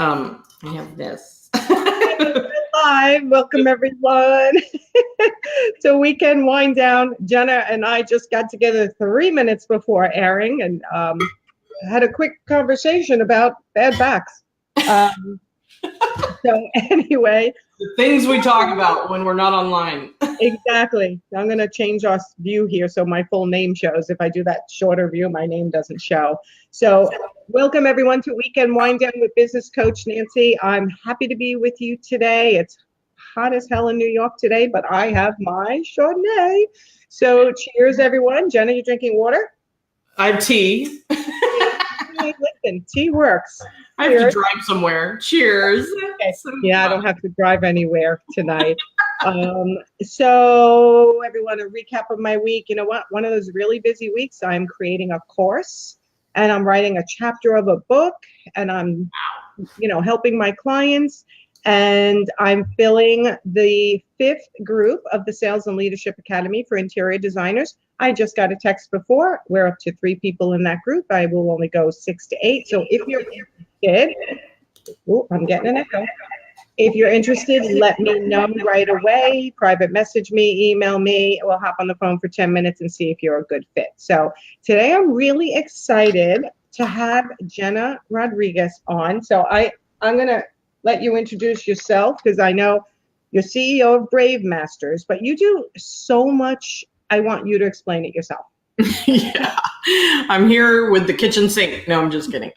I have this. Live. Welcome, everyone, to Weekend Wind Down. Jena and I just got together 3 minutes before airing and had a quick conversation about bad backs. So anyway. The things we talk about when we're not online. Exactly. I'm going to change our view here so my full name shows. If I do that shorter view, my name doesn't show. So welcome, everyone, to Weekend Wind Down with Business Coach Nancy. I'm happy to be with you today. It's hot as hell in New York today, but I have my Chardonnay. So cheers, everyone. Jena, you drinking water? I have tea. Listen, tea works. I have to drive somewhere. Cheers. Okay. Yeah, I don't have to drive anywhere tonight. So everyone, a recap of my week. You know what? One of those really busy weeks, I'm creating a course and I'm writing a chapter of a book and I'm, helping my clients. And I'm filling the 5th group of the Sales and Leadership Academy for interior designers. I just got a text before. We're up to 3 people in that group. I will only go 6 to 8. So if you're interested, I'm getting an echo. If you're interested, let me know right away. Private message me, email me. We'll hop on the phone for 10 minutes and see if you're a good fit. So today I'm really excited to have Jena Rodriguez on. So I'm going to let you introduce yourself because I know you're CEO of Brave Masters, but you do so much. I want you to explain it yourself. Yeah, I'm here with the kitchen sink. No, I'm just kidding.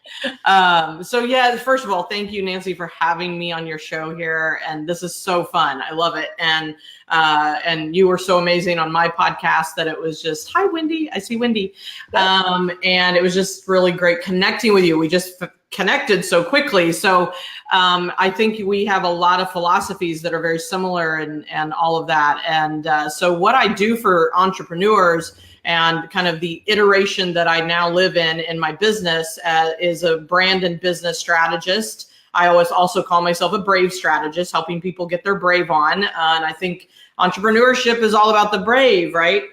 First of all, thank you, Nancy, for having me on your show here. And this is so fun. I love it. And you were so amazing on my podcast that it was just, hi, Wendy. I see Wendy. And it was just really great connecting with you. We just connected so quickly. So I think we have a lot of philosophies that are very similar and all of that. And so what I do for entrepreneurs and kind of the iteration that I now live in my business is a brand and business strategist. I always also call myself a brave strategist, helping people get their brave on. And I think entrepreneurship is all about the brave, right?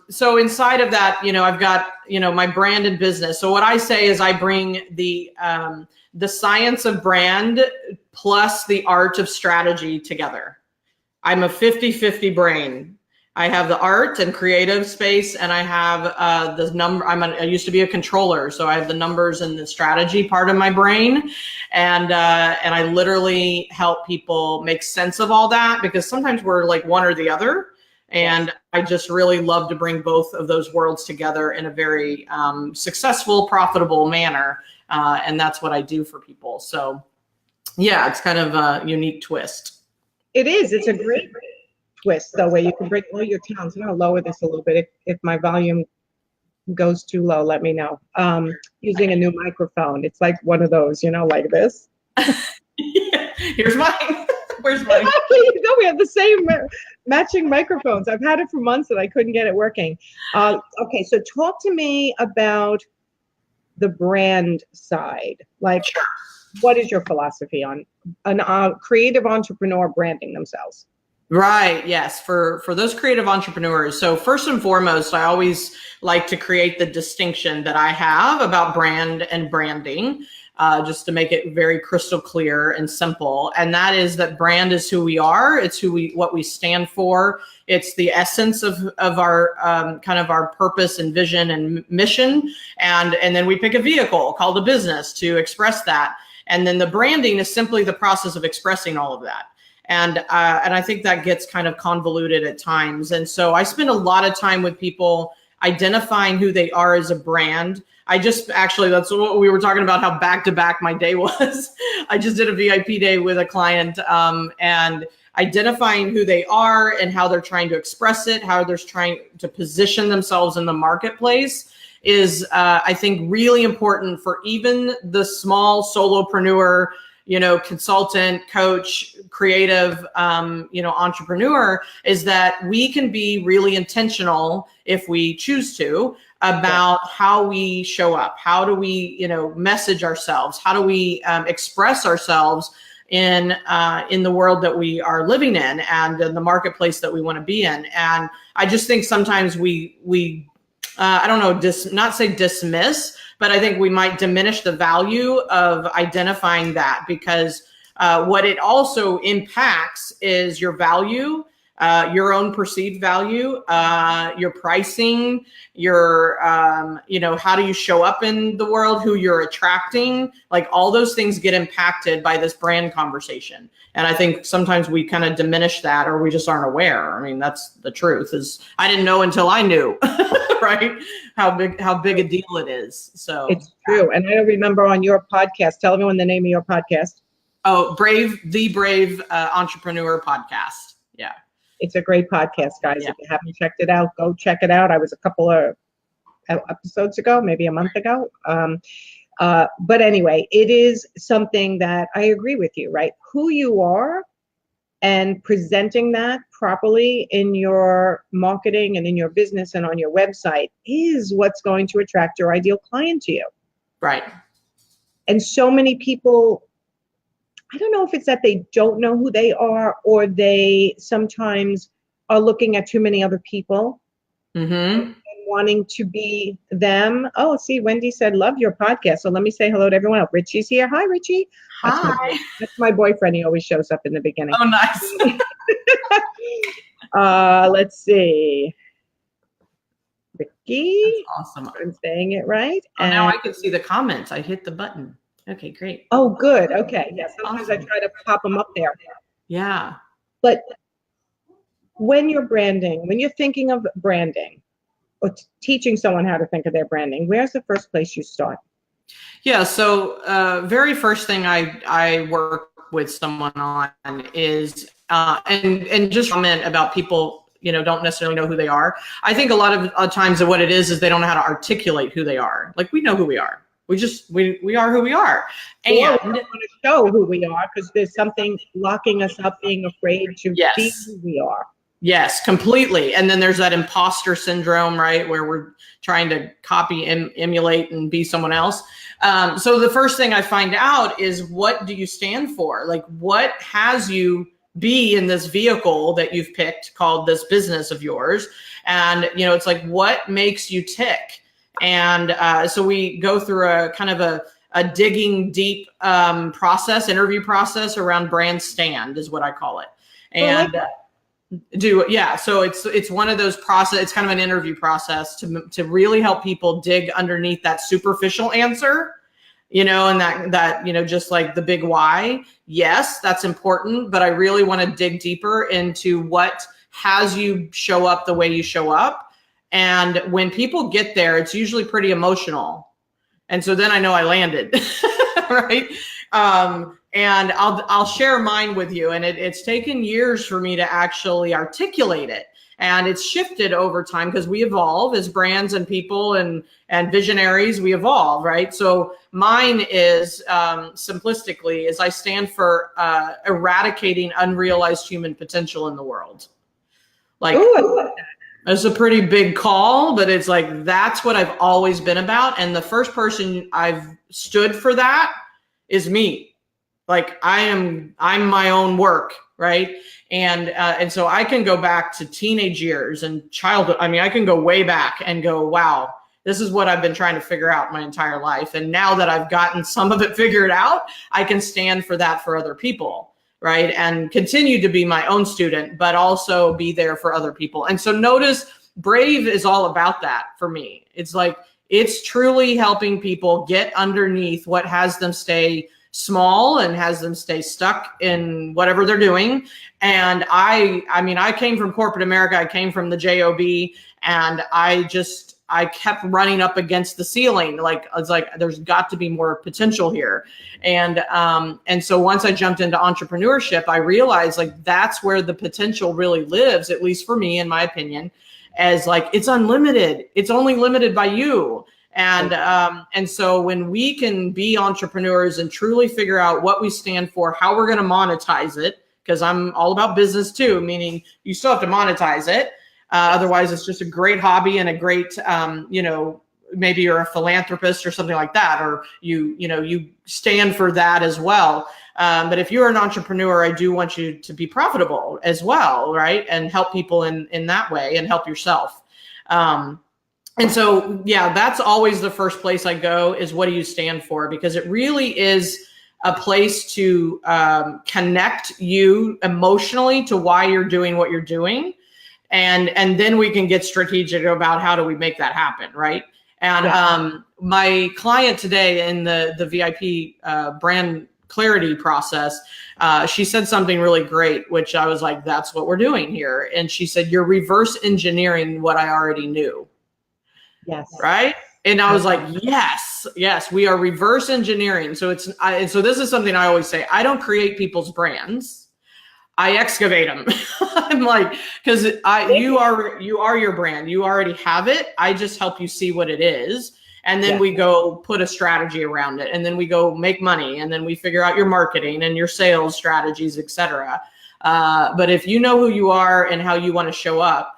So inside of that, I've got, my brand and business. So what I say is I bring the science of brand plus the art of strategy together. I'm a 50-50 brain. I have the art and creative space, and I have the number. I used to be a controller, so I have the numbers and the strategy part of my brain, and I literally help people make sense of all that because sometimes we're like one or the other, and I just really love to bring both of those worlds together in a very successful, profitable manner, and that's what I do for people. So, yeah, it's kind of a unique twist. It is. It's a great twist, though, where you can break all your towns. I'm going to lower this a little bit. If my volume goes too low, let me know. Using a new microphone. It's like one of those, like this. Yeah. Here's mine. Where's mine? There you go. We have the same matching microphones. I've had it for months and I couldn't get it working. Okay, so talk to me about the brand side. Like, what is your philosophy on a creative entrepreneur branding themselves? Right. Yes. For those creative entrepreneurs. So first and foremost, I always like to create the distinction that I have about brand and branding, just to make it very crystal clear and simple. And that is that brand is who we are. It's what we stand for. It's the essence of our kind of our purpose and vision and mission. And then we pick a vehicle called a business to express that. And then the branding is simply the process of expressing all of that. And I think that gets kind of convoluted at times. And so I spend a lot of time with people identifying who they are as a brand. That's what we were talking about, how back to back my day was. I just did a VIP day with a client and identifying who they are and how they're trying to express it, how they're trying to position themselves in the marketplace is, I think, really important for even the small solopreneur, consultant, coach, creative, entrepreneur, is that we can be really intentional if we choose to about how we show up. How do we, message ourselves? How do we express ourselves in the world that we are living in and in the marketplace that we want to be in? And I just think sometimes we I don't know, not say dismiss, but I think we might diminish the value of identifying that, because what it also impacts is your value, your own perceived value, your pricing, your, how do you show up in the world, who you're attracting, like all those things get impacted by this brand conversation. And I think sometimes we kind of diminish that, or we just aren't aware. I mean, that's the truth, is I didn't know until I knew, right? How big a deal it is. So it's true. And I remember on your podcast, tell everyone the name of your podcast. Oh, the Brave Entrepreneur Podcast. Yeah. It's a great podcast, guys. Yeah. If you haven't checked it out, go check it out. I was a couple of episodes ago, maybe a month ago. But anyway, it is something that I agree with you, right? Who you are and presenting that properly in your marketing and in your business and on your website is what's going to attract your ideal client to you. Right. And so many people, I don't know if it's that they don't know who they are, or they sometimes are looking at too many other people and wanting to be them. Oh, see, Wendy said, love your podcast. So let me say hello to everyone else. Richie's here. Hi, Richie. Hi. That's my boyfriend. He always shows up in the beginning. Oh, nice. Let's see. Ricky. That's awesome. I'm saying it right. Oh, now I can see the comments. I hit the button. Okay, great. Oh, good. Okay. Yeah, sometimes awesome. I try to pop them up there. Yeah. But when you're branding, when you're thinking of branding or teaching someone how to think of their branding, where's the first place you start? Yeah. So very first thing I work with someone on is, and just comment about people, don't necessarily know who they are. I think a lot of times what it is they don't know how to articulate who they are. Like, we know who we are. We are who we are. And we want to show who we are because there's something locking us up, being afraid to be who we are. Yes, completely. And then there's that imposter syndrome, right? Where we're trying to copy and emulate and be someone else. So the first thing I find out is, what do you stand for? Like, what has you be in this vehicle that you've picked called this business of yours? And, it's like, what makes you tick? And so we go through a kind of a digging deep interview process around brand stand is what I call it. And so it's one of those process. It's kind of an interview process to really help people dig underneath that superficial answer, and that just like the big why. Yes, that's important, but I really want to dig deeper into what has you show up the way you show up. And when people get there, it's usually pretty emotional. And so then I know I landed, right? And I'll share mine with you. And it's taken years for me to actually articulate it. And it's shifted over time because we evolve as brands and people and visionaries, we evolve, right? So mine is, simplistically, is I stand for eradicating unrealized human potential in the world. Like, ooh, I love that. It's a pretty big call, but it's like, that's what I've always been about. And the first person I've stood for that is me. Like, I'm my own work, right? And so I can go back to teenage years and childhood. I mean, I can go way back and go, wow, this is what I've been trying to figure out my entire life. And now that I've gotten some of it figured out, I can stand for that for other people, right? And continue to be my own student, but also be there for other people. And so notice Brave is all about that for me. It's like, it's truly helping people get underneath what has them stay small and has them stay stuck in whatever they're doing. And I came from corporate America. I came from the job, and I kept running up against the ceiling. Like, it's like, there's got to be more potential here. And so once I jumped into entrepreneurship, I realized, like, that's where the potential really lives, at least for me, in my opinion, as like, it's unlimited. It's only limited by you. And so when we can be entrepreneurs and truly figure out what we stand for, how we're going to monetize it, because I'm all about business too, meaning you still have to monetize it. Otherwise, it's just a great hobby and a great, maybe you're a philanthropist or something like that, or you stand for that as well. But if you're an entrepreneur, I do want you to be profitable as well, right? And help people in that way, and help yourself. And so, yeah, that's always the first place I go is what do you stand for? Because it really is a place to connect you emotionally to why you're doing what you're doing. And then we can get strategic about how do we make that happen, right? And my client today in the VIP brand clarity process, she said something really great, which I was like, that's what we're doing here. And she said, you're reverse engineering what I already knew. Yes. Right. And I was like, yes, we are reverse engineering. So so this is something I always say. I don't create people's brands. I excavate them. I'm like, because you are your brand. You already have it. I just help you see what it is. And then we go put a strategy around it. And then we go make money. And then we figure out your marketing and your sales strategies, etc. But if you know who you are and how you want to show up,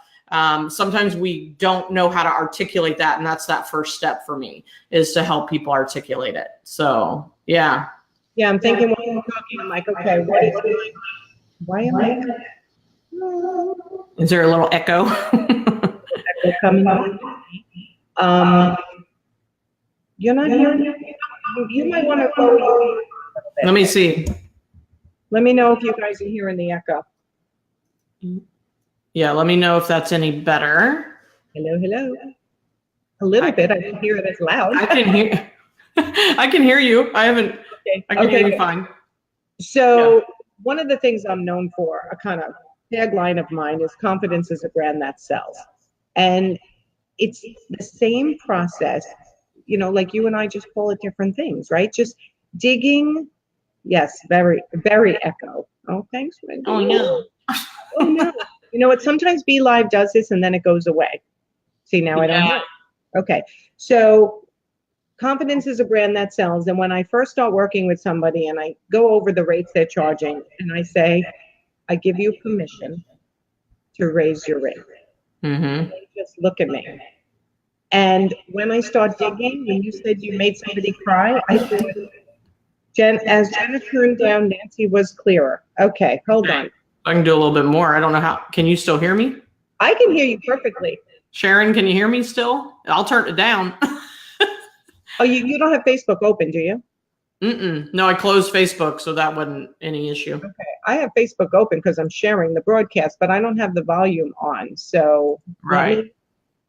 sometimes we don't know how to articulate that. And that's that first step for me is to help people articulate it. So, yeah. Yeah, I'm thinking while you're talking, I'm like, okay, why am I? Is there a little echo? Echo coming on. You're not hearing. You might want to go. Let me see. Let me know if you guys are hearing the echo. Yeah, let me know if that's any better. Hello. A little bit. I didn't hear it as loud. I can hear. I can hear you. I haven't. Okay. I can hear you fine. So one of the things I'm known for, a kind of tagline of mine, is confidence is a brand that sells, and it's the same process. You know, like you and I just call it different things, right? Just digging. Yes, very, very echo. Oh, thanks, Wendy. Oh no. Oh no. You know what? Sometimes Be Live does this and then it goes away. See, now I don't know. Okay. So confidence is a brand that sells. And when I first start working with somebody and I go over the rates they're charging and I say, I give you permission to raise your rate. Mm-hmm. They just look at me. And when I start digging, when you said you made somebody cry, I said, as Jena turned down, Nancy was clearer. Okay, hold on. I can do a little bit more. I don't know how. Can you still hear me? I can hear you perfectly. Sharon, can you hear me still? I'll turn it down. Oh, you don't have Facebook open, do you? No, I closed Facebook, so that wasn't any issue. Okay, I have Facebook open because I'm sharing the broadcast, but I don't have the volume on. So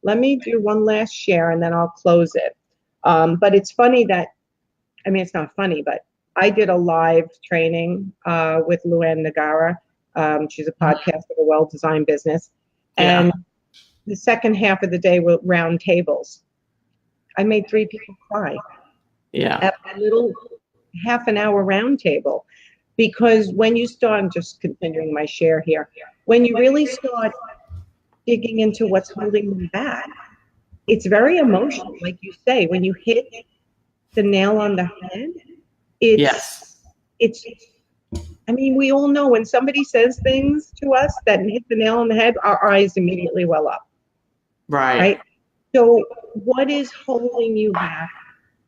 let me do one last share and then I'll close it. But it's funny that, I mean, it's not funny, but I did a live training with Luann Nagara. She's a podcast of a well-designed business. And the second half of the day were round tables. I made 3 people cry. Yeah. At a little half an hour round table. Because when you start, I'm just continuing my share here, when you really start digging into what's holding them back, it's very emotional. Like you say, when you hit the nail on the head, it's I mean, we all know when somebody says things to us that hit the nail on the head, our eyes immediately well up. Right? So what is holding you back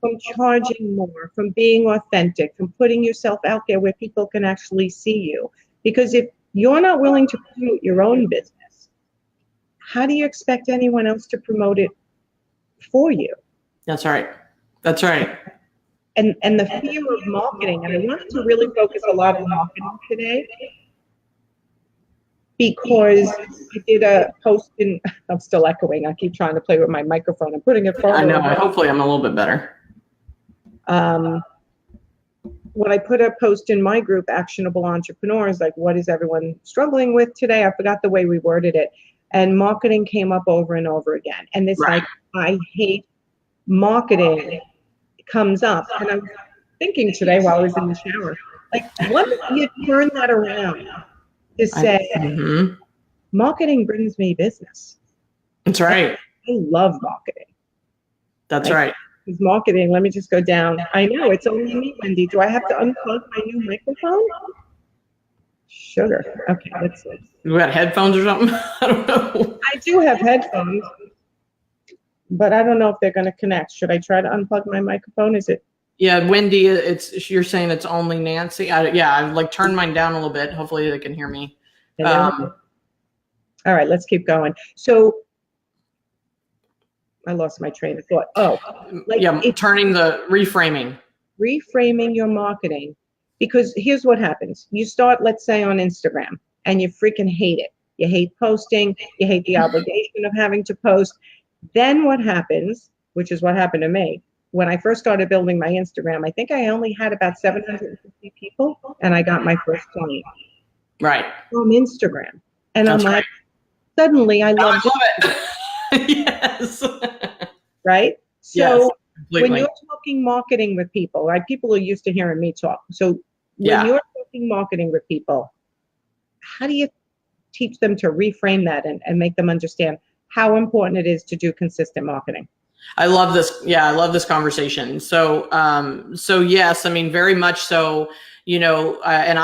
from charging more, from being authentic, from putting yourself out there where people can actually see you? Because if you're not willing to promote your own business, how do you expect anyone else to promote it for you? That's right. That's right. And the fear of marketing, and I wanted to really focus a lot on marketing today because I did a post in, I'm still echoing, I keep trying to play with my microphone and putting it forward. I know, hopefully I'm a little bit better. When I put a post in my group, Actionable Entrepreneurs, like what is everyone struggling with today? I forgot the way we worded it. And marketing came up over and over again. And this like, I hate marketing comes up. And I was thinking today while I was in the shower, like, what if you turn that around to say, marketing brings me business? That's right. I love marketing. That's right. Because marketing, let me just go down. I know, it's only me, Wendy. Do I have to unplug my new microphone? Sugar. Okay, let's see. You got headphones or something? I don't know. I do have headphones, but I don't know if they're going to connect. Should I try to unplug my microphone? Is it? Yeah, Wendy, you're saying it's only Nancy. I've like turned mine down a little bit. Hopefully they can hear me. All right, let's keep going. So I lost my train of thought. Oh, like Yeah, reframing. reframing your marketing, because here's what happens. You start, let's say, on Instagram, and you freaking hate it. You hate posting, you hate the obligation of having to post. Then what happens, which is what happened to me, when I first started building my Instagram, I think I only had about 750 people, and I got my first client Right. from Instagram. And That's I'm like, right. suddenly I love it. Yes. Right? Yes, So completely. when you're talking marketing with people, right? People are used to hearing me talk. So when you're talking marketing with people, how do you teach them to reframe that and make them understand how important it is to do consistent marketing? I love this. Yeah, I love this conversation. So, so yes, I mean, very much so. You know, and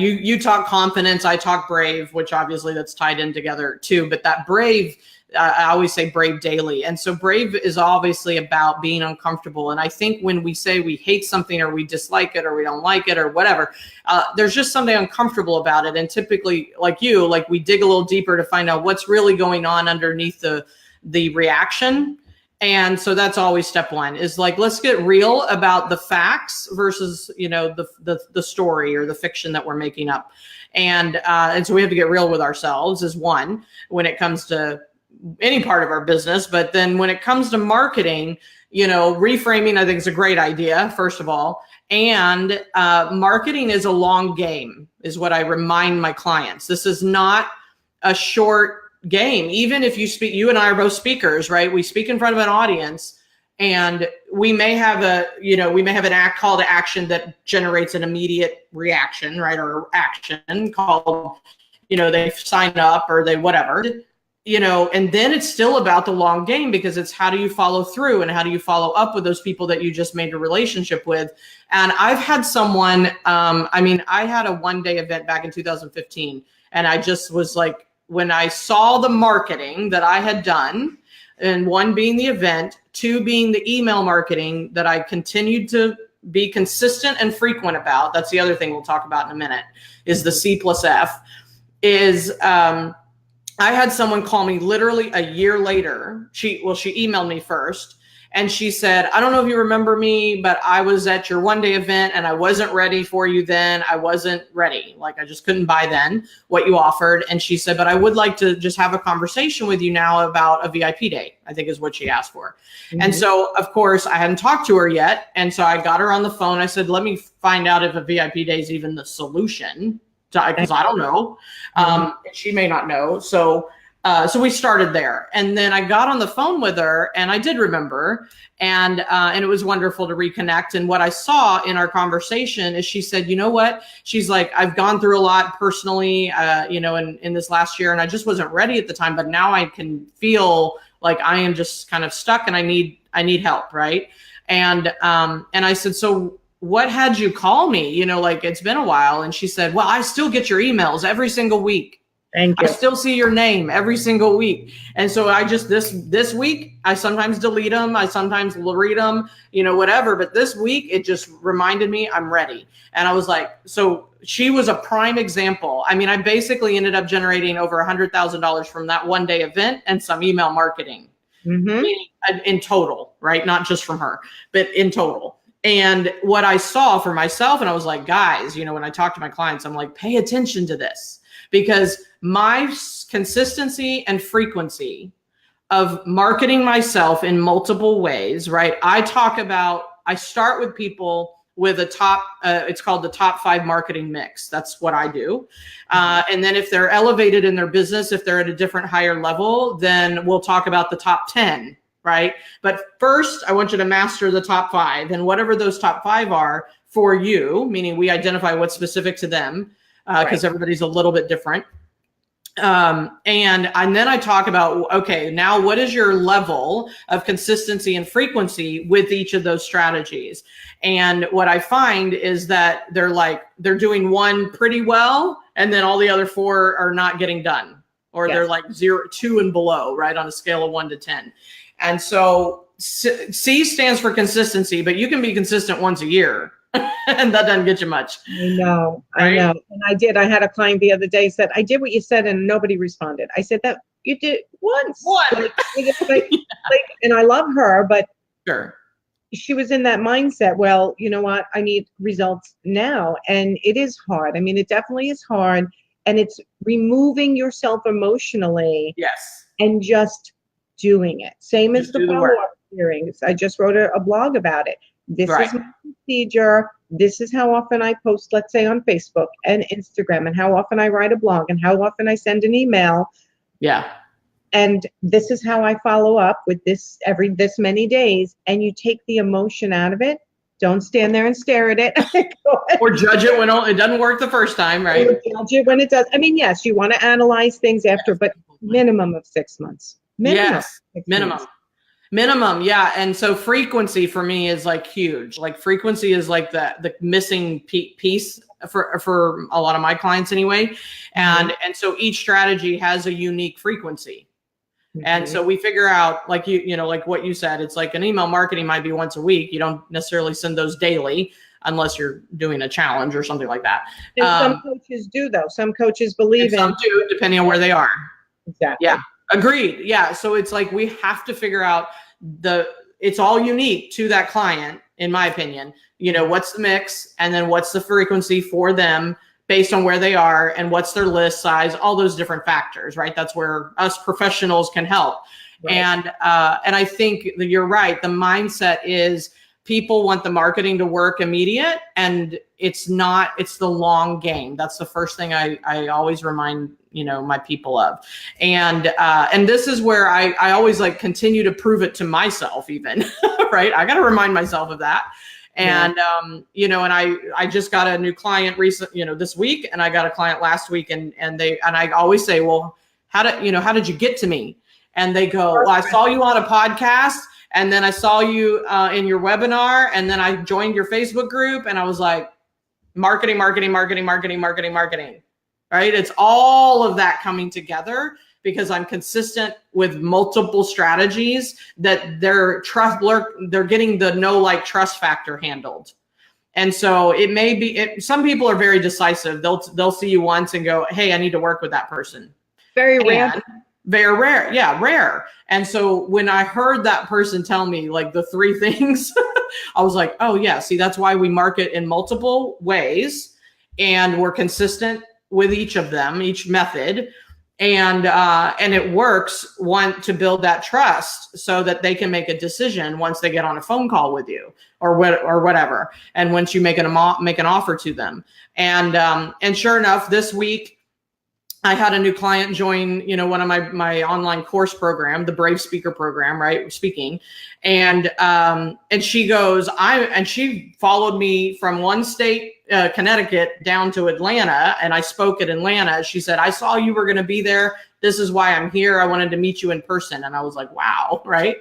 you talk confidence, I talk brave, which obviously that's tied in together too. But that brave, I always say brave daily, and so brave is obviously about being uncomfortable. And I think when we say we hate something or we dislike it or we don't like it or whatever, there's just something uncomfortable about it. And typically, like we dig a little deeper to find out what's really going on underneath the reaction. And so that's always step one, is like, let's get real about the facts versus, you know, the story or the fiction that we're making up. And so we have to get real with ourselves is one, when it comes to any part of our business. But then when it comes to marketing, you know, reframing, I think is a great idea, first of all. And marketing is a long game, is what I remind my clients. This is not a short game. Even if you speak, you and I are both speakers, right? We speak in front of an audience, and we may have an call to action that generates an immediate reaction, right? Or action called, you know, they sign up or they whatever, you know, and then it's still about the long game, because it's how do you follow through and how do you follow up with those people that you just made a relationship with. And I've had someone, I had a one-day event back in 2015, and I just was like, when I saw the marketing that I had done, and one being the event, two being the email marketing that I continued to be consistent and frequent about. That's the other thing we'll talk about in a minute, is the C+F, is I had someone call me literally a year later. She emailed me first, and she said, I don't know if you remember me, but I was at your one-day event and I wasn't ready for you then. I wasn't ready. Like, I just couldn't buy then what you offered. And she said, but I would like to just have a conversation with you now about a VIP day, I think is what she asked for. Mm-hmm. And so, of course, I hadn't talked to her yet. And so I got her on the phone. I said, let me find out if a VIP day is even the solution, because I don't know. She may not know. So we started there, and then I got on the phone with her, and I did remember, and it was wonderful to reconnect. And what I saw in our conversation is she said, you know what? She's like, I've gone through a lot personally, in this last year, and I just wasn't ready at the time, but now I can feel like I am just kind of stuck, and I need help, right? And I said, so what had you call me? You know, like, it's been a while. And she said, well, I still get your emails every single week. Thank you. I still see your name every single week. And so I just, this week, I sometimes delete them. I sometimes will read them, you know, whatever. But this week, it just reminded me I'm ready. And I was like, so she was a prime example. I mean, I basically ended up generating over $100,000 from that one day event and some email marketing in total, right? Not just from her, but in total. And what I saw for myself, and I was like, guys, you know, when I talk to my clients, I'm like, pay attention to this, because my consistency and frequency of marketing myself in multiple ways, right? I start with people with a top, it's called the top 5 marketing mix. That's what I do. And then if they're elevated in their business, if they're at a different higher level, then we'll talk about the top 10. Right? But first, I want you to master the top 5, and whatever those top 5 are for you, meaning we identify what's specific to them, because everybody's a little bit different. And then I talk about, okay, now what is your level of consistency and frequency with each of those strategies? And what I find is that they're doing one pretty well, and then all the other 4 are not getting done, or they're like 0, 2 and below, right? On a scale of 1 to 10. And so C stands for consistency, but you can be consistent once a year. And that doesn't get you much. I know, right? I know. And I did. I had a client the other day said, I did what you said and nobody responded. I said that you did once. And I love her, but Sure. she was in that mindset. Well, you know what? I need results now. And it is hard. I mean, it definitely is hard. And it's removing yourself emotionally. Yes. And just doing it. Same as the follow-up hearings. I just wrote a blog about it. This is my procedure. This is how often I post, let's say, on Facebook and Instagram, and how often I write a blog, and how often I send an email. Yeah. And this is how I follow up with this every this many days. And you take the emotion out of it. Don't stand there and stare at it. Or judge it when it doesn't work the first time, right? Or judge it when it does. I mean, yes, you want to analyze things after, but minimum of 6 months. Minimum. Yeah. And so frequency for me is like huge. Like frequency is like the missing piece for a lot of my clients anyway. And so each strategy has a unique frequency. And so we figure out, like like what you said, it's like an email marketing might be once a week. You don't necessarily send those daily unless you're doing a challenge or something like that. And some coaches do, though. Some coaches believe in. Some do, depending on where they are. Exactly. Yeah. Agreed. Yeah. So it's like we have to figure out it's all unique to that client, in my opinion. What's the mix, and then what's the frequency for them based on where they are, and what's their list size, all those different factors, right? That's where us professionals can help. Right. And I think that you're right. The mindset is people want the marketing to work immediate, and it's not, it's the long game. That's the first thing I always remind my people of. And this is where I always like continue to prove it to myself even, right? I got to remind myself of that. And, and I just got a new client this week, and I got a client last week, and I always say, well, how did you get to me? And they go, well, I saw you on a podcast, and then I saw you in your webinar, and then I joined your Facebook group, and I was like, marketing. Right? It's all of that coming together because I'm consistent with multiple strategies that they're getting the know, like, trust factor handled. And so it may be, some people are very decisive. They'll see you once and go, hey, I need to work with that person. Very rare. Very rare. Yeah, rare. And so when I heard that person tell me like the 3 things, I was like, oh yeah, see, that's why we market in multiple ways, and we're consistent with each of them, each method. And it works to build that trust so that they can make a decision once they get on a phone call with you or whatever. And once you make an offer to them. And sure enough, this week I had a new client join, one of my online course program, the Brave Speaker program, right? Speaking. And she goes, she followed me from one state, Connecticut, down to Atlanta, and I spoke at Atlanta. She said, I saw you were going to be there. This is why I'm here. I wanted to meet you in person. And I was like, wow. Right.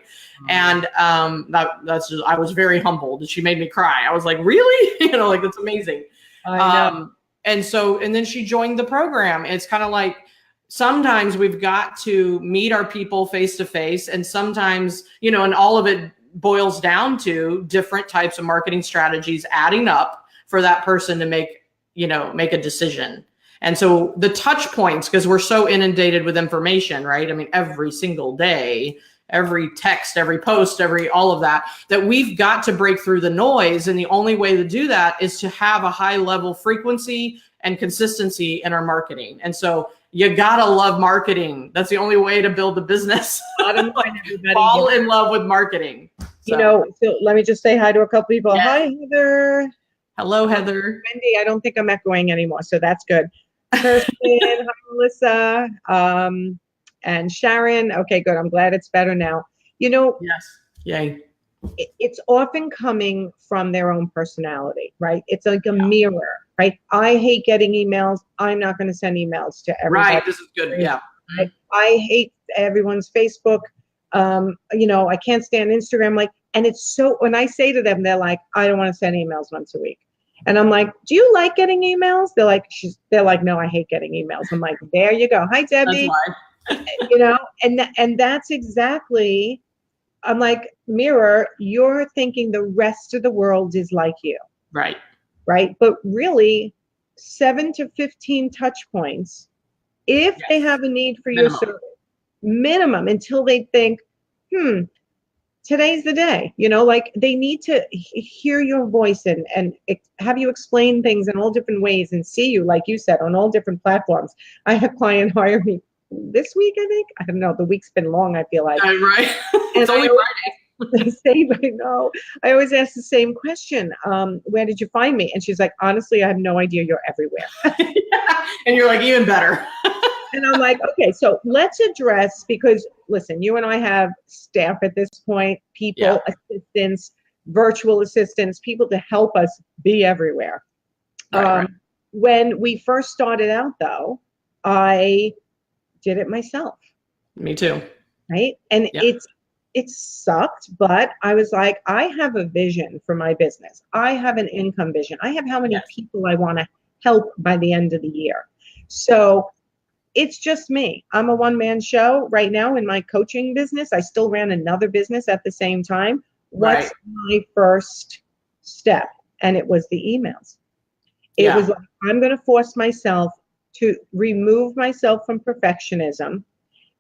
And I was very humbled. She made me cry. I was like, really? Like, that's amazing. I know. And then she joined the program. It's kind of like, sometimes we've got to meet our people face to face. And sometimes, and all of it boils down to different types of marketing strategies adding up for that person to make a decision. And so the touch points, because we're so inundated with information, right? I mean, every single day, every text, every post, all of that we've got to break through the noise. And the only way to do that is to have a high level frequency and consistency in our marketing. And so you gotta love marketing. That's the only way to build a business. Fall in love with marketing. So let me just say hi to a couple people. Yes. Hi, Heather. Hello, Heather. Wendy, I don't think I'm echoing anymore, so that's good. Kirsten, hi, Melissa, and Sharon. Okay, good. I'm glad it's better now. Yes. Yay. It's often coming from their own personality, right? It's like a mirror, right? I hate getting emails. I'm not going to send emails to everybody. Right. This is good. Yeah. I hate everyone's Facebook. I can't stand Instagram. And it's so, when I say to them, they're like, I don't want to send emails once a week. And I'm like, do you like getting emails? They're like, no, I hate getting emails. I'm like, there you go. Hi, Debbie. And that's exactly, I'm like, mirror, you're thinking the rest of the world is like you. Right. Right. But really 7 to 15 touch points if Yes. they have a need for your Minimum. service, minimum, until they think, today's the day, like they need to hear your voice and have you explain things in all different ways and see you, like you said, on all different platforms. I had a client hire me this week, I think. I don't know. The week's been long, I feel like. Right. It's only Friday. The same, I know. I always ask the same question. Where did you find me? And she's like, honestly, I have no idea. You're everywhere. And you're like, even better. And I'm like, okay, so let's address, because listen, you and I have staff at this point, people, assistants, virtual assistants, people to help us be everywhere. Right. When we first started out, though, I did it myself. Me too. Right. And it sucked, but I was like, I have a vision for my business. I have an income vision. I have how many people I want to help by the end of the year. So it's just me. I'm a one-man show right now in my coaching business. I still ran another business at the same time. What's my first step? And it was the emails. It was like, I'm going to force myself to remove myself from perfectionism.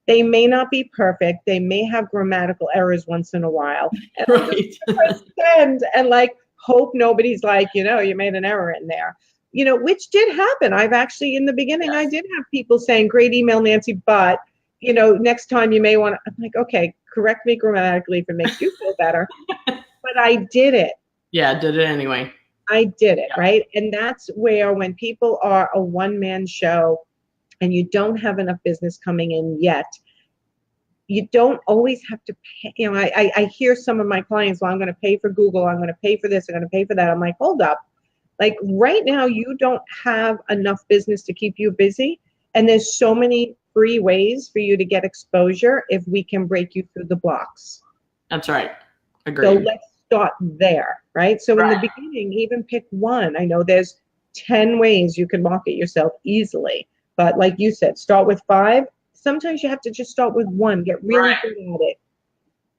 They may not be perfect. They may have grammatical errors once in a while. And I just send and like hope nobody's like, you made an error in there. Which did happen. I've actually, in the beginning, I did have people saying, great email, Nancy, but, next time you may want to, I'm like, okay, correct me grammatically if it makes you feel better. But I did it. Yeah, did it anyway. I did it, right? And that's where, when people are a one-man show and you don't have enough business coming in yet, you don't always have to pay. I hear some of my clients, well, I'm going to pay for Google. I'm going to pay for this. I'm going to pay for that. I'm like, hold up. Like right now, you don't have enough business to keep you busy. And there's so many free ways for you to get exposure if we can break you through the blocks. That's right. Agreed. So let's start there, right? So in the beginning, even pick one. I know there's 10 ways you can market yourself easily. But like you said, start with 5. Sometimes you have to just start with 1. Get really good at it.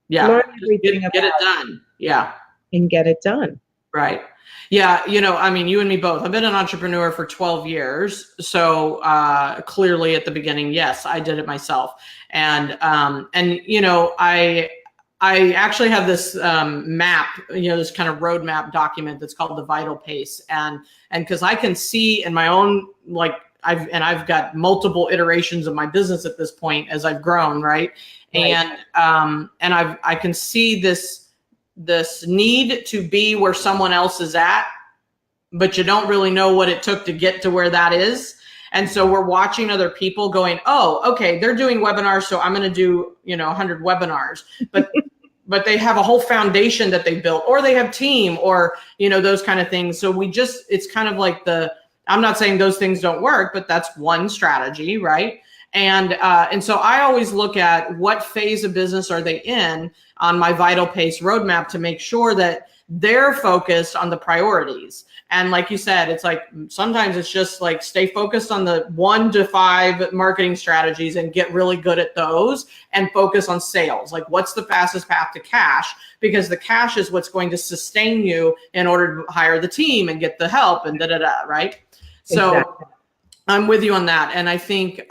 Yeah. Learn everything get it done. Yeah. And get it done. Right. Yeah. You and me both. I've been an entrepreneur for 12 years. So clearly at the beginning, yes, I did it myself. And I actually have this map, this kind of roadmap document that's called the Vital Pace. And because I can see in my own, I've got multiple iterations of my business at this point as I've grown. Right. And I can see this need to be where someone else is at, but you don't really know what it took to get to where that is. And so we're watching other people going, oh, okay, they're doing webinars, so I'm going to do, 100 webinars, but they have a whole foundation that they built, or they have team, or, those kind of things. So it's kind of like I'm not saying those things don't work, but that's one strategy, right? And so I always look at what phase of business are they in on my Vital Pace roadmap to make sure that they're focused on the priorities. And like you said, it's like sometimes it's just like stay focused on the 1 to 5 marketing strategies and get really good at those and focus on sales. Like what's the fastest path to cash? Because the cash is what's going to sustain you in order to hire the team and get the help and right? So exactly. I'm with you on that. And I think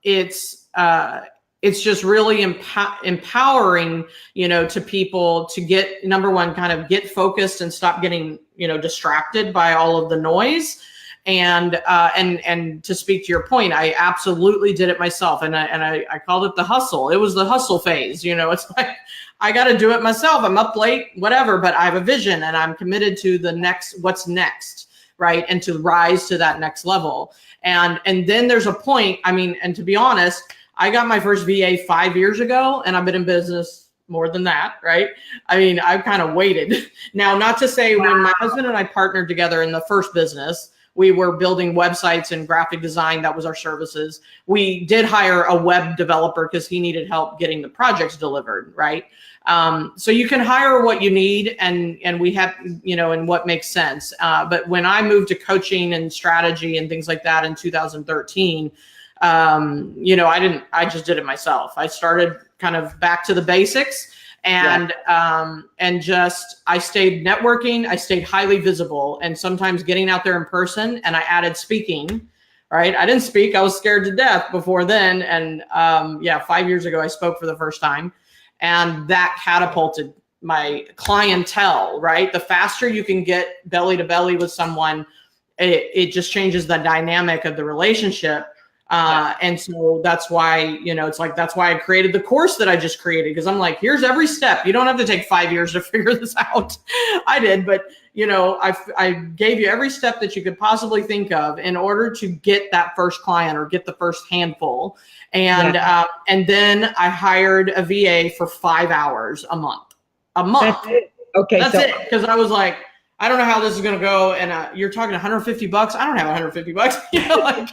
it's just really empowering, to people to get, number one, kind of get focused and stop getting, distracted by all of the noise. And to speak to your point, I absolutely did it myself. And I called it the hustle. It was the hustle phase. It's like, I got to do it myself. I'm up late, whatever, but I have a vision and I'm committed to what's next. Right. And to rise to that next level. And then there's a point, and to be honest, I got my first VA 5 years ago and I've been in business more than that. Right. I've kind of waited. Now, not to say when my husband and I partnered together in the first business, we were building websites and graphic design. That was our services. We did hire a web developer because he needed help getting the projects delivered. Right. So you can hire what you need and we have, and what makes sense. But when I moved to coaching and strategy and things like that in 2013, I just did it myself. I started kind of back to the basics and just I stayed networking, I stayed highly visible, and sometimes getting out there in person. And I added speaking. Right, I didn't speak. I was scared to death before then, and 5 years ago I spoke for the first time, and that catapulted my clientele. Right, the faster you can get belly to belly with someone, it just changes the dynamic of the relationship. And so that's why, it's like, that's why I created the course that I just created. Because I'm like, here's every step. You don't have to take 5 years to figure this out. I did, but I gave you every step that you could possibly think of in order to get that first client or get the first handful. And then I hired a VA for 5 hours a month. That's it. Okay. That's it. Because I was like, I don't know how this is going to go. And you're talking $150. I don't have $150. Like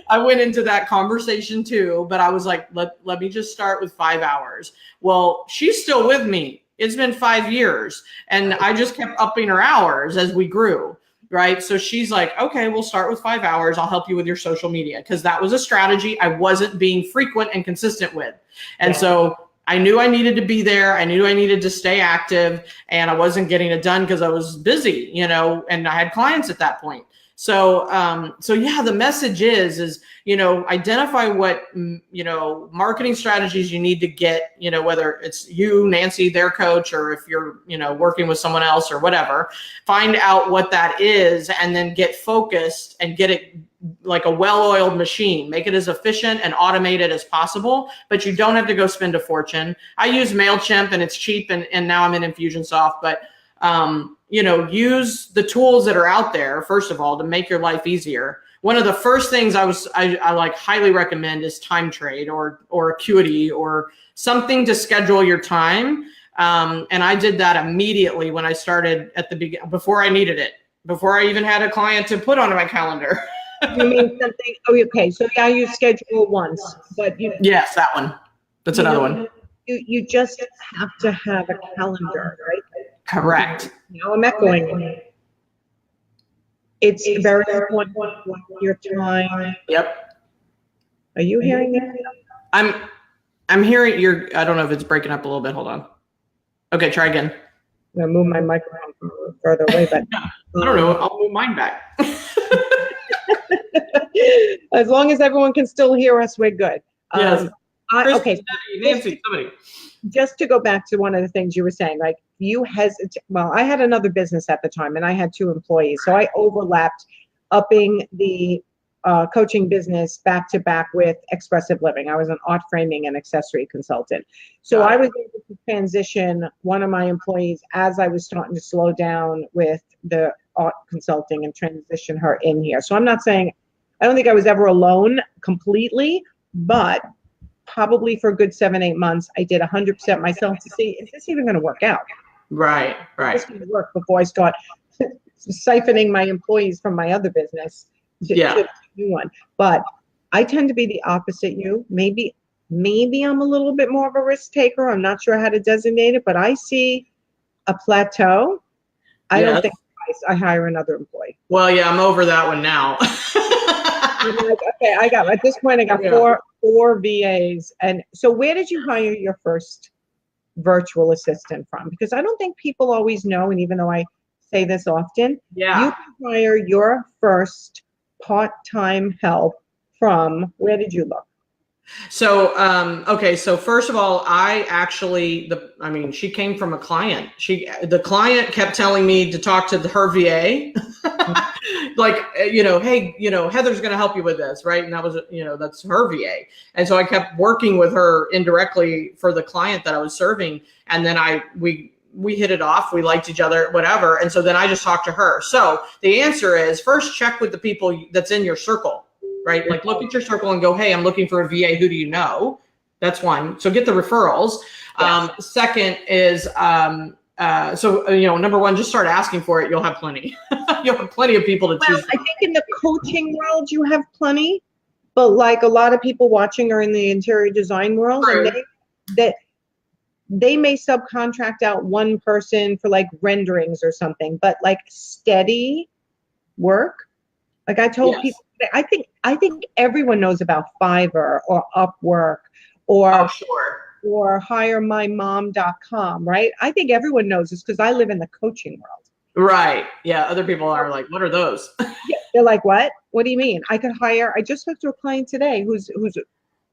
I went into that conversation too, but I was like, let me just start with 5 hours. Well, she's still with me. It's been 5 years and I just kept upping her hours as we grew. Right. So she's like, okay, we'll start with 5 hours. I'll help you with your social media. Cause that was a strategy I wasn't being frequent and consistent with. And so I knew I needed to be there. I knew I needed to stay active, and I wasn't getting it done because I was busy, and I had clients at that point. So the message is, identify what, marketing strategies you need to get, whether it's you, Nancy, their coach, or if you're, working with someone else or whatever, find out what that is and then get focused and get it like a well-oiled machine. Make it as efficient and automated as possible, but you don't have to go spend a fortune. I use MailChimp and it's cheap, and now I'm in Infusionsoft, but use the tools that are out there, first of all, to make your life easier. One of the first things I like highly recommend is Time Trade or Acuity or something to schedule your time. And I did that immediately when I started at the beginning, before I needed it, before I even had a client to put on my calendar. You mean something? Oh, okay. So yeah, you schedule once, but yes, that one. That's another one. You just have to have a calendar, right? Correct. Now I'm echoing. It's very important. Your time. Yep. Are you hearing me? I'm hearing I don't know if it's breaking up a little bit. Hold on. Okay, try again. I'm gonna move my microphone from a little further away, but I don't know. I'll move mine back. As long as everyone can still hear us, we're good. Yes. Okay. Nancy, somebody. Just to go back to one of the things you were saying, like I had another business at the time and I had 2 employees. So I overlapped upping the coaching business back to back with expressive living. I was an art framing and accessory consultant. So I was able to transition one of my employees as I was starting to slow down with the art consulting and transition her in here. So I'm not saying, I don't think I was ever alone completely, but probably for a good 7-8 months, I did 100% myself to see, is this even going to work out? Right. Is this going to work before I start siphoning my employees from my other business to a new one? But I tend to be the opposite you. Maybe I'm a little bit more of a risk taker. I'm not sure how to designate it, but I see a plateau. I don't think I hire another employee. Well, yeah, I'm over that one now. I'm like, okay, at this point, I got four VAs. And so where did you hire your first virtual assistant from? Because I don't think people always know, and even though I say this often, you can hire your first part-time help from, where did you look? So, okay. So first of all, she came from a client. The client kept telling me to talk to her VA, like, hey, Heather's going to help you with this. Right. And that was, that's her VA. And so I kept working with her indirectly for the client that I was serving. And then we hit it off. We liked each other, whatever. And so then I just talked to her. So the answer is, first check with the people that's in your circle. Right? Like, look at your circle and go, hey, I'm looking for a VA. Who do you know? That's one. So get the referrals. Yes. Second is, number one, just start asking for it. You'll have plenty. You'll have plenty of people to choose from. I think in the coaching world, you have plenty, but like a lot of people watching are in the interior design world. True. And they may subcontract out one person for like renderings or something, but like steady work. Like I told people, I think everyone knows about Fiverr or Upwork or or hiremymom.com, right? I think everyone knows this because I live in the coaching world. Right. Yeah. Other people are like, what are those? Yeah, they're like, what? What do you mean? I just spoke to a client today who's